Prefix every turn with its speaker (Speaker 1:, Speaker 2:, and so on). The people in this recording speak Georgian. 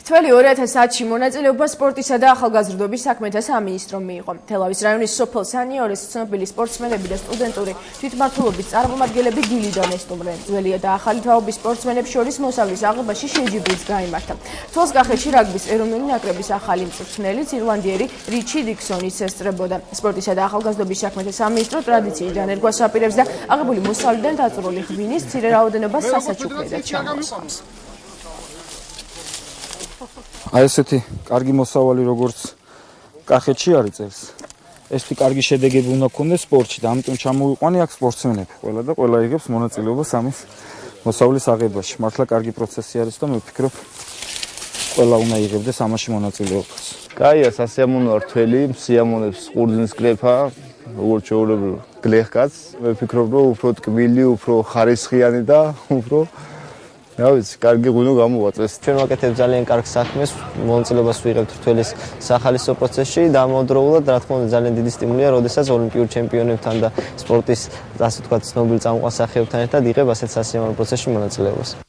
Speaker 1: თველი 2010-ში მონაწილეობა სპორტისა და ახალგაზრდობის საქმეთა სამინისტრომ მიიღო. თელავის რაიონის სოფელ სანიორეს ცნობილი სპორტსმენები და სტუდენტური თვითმმართველობის წარმომადგენლები დილიდან ესტუმრნენ. ძველია და ახალი თაობის სპორტსმენებს შორის მოსავლის აღებაში შეჯიბრიც გაიმართა. თვალს კახეთში რაგბის ეროვნული ნაკრების ახალი მწვრთნელიც ირლანდიერი რიჩი დიქსონიც ესწრებოდა. სპორტისა და ახალგაზრდობის საქმეთა სამინისტრო ტრადიციიდან ერგვას აპირებს და აღებული მოსავლიდან დაწვრილი ღვინის მცირე რაოდენობას სასაჩუქრედად ჩამოაყენებს.
Speaker 2: აი ესეთი კარგი მოსავალი როგორც კახეთში არის წელს. ესეთი კარგი შედეგები უნდა გქონდეს სპორტში და ამიტომ ჩამოვიყვანი აქ სპორტსმენები ყველა და ყველა იღებს მონაწილეობას ამის მოსავლის აღებაში. მართლა კარგი პროცესი არის და მე ვფიქრობ ყველა უნდა იღებდეს ამაში მონაწილეობას.
Speaker 3: კაია, სასიამოვნოა რთველი, სიამოვნებს ყურძნის კრეფა, როგორც შეუძლებელი გლეხკაც. მე ვფიქრობ, რომ უფრო ტკბილი, უფრო ხარისხიანი და უფრო რა ვიცი, კარგი ღვინო გამოვაწეს.
Speaker 4: ჩვენ ვაკეთებთ ძალიან კარგ საქმეს, მონაწილეობას ვიღებთ რთველის სახალისო პროცესში და ამავდროულად, რა თქმა უნდა, ძალიან დიდი სტიმულია, როდესაც ოლიმპიურ ჩემპიონებთან და სპორტის, ასე ვთქვათ, ცნობილ წამყვან სახეებთან ერთად იღებ ასეთ სასიამოვნო პროცესში მონაწილეობას.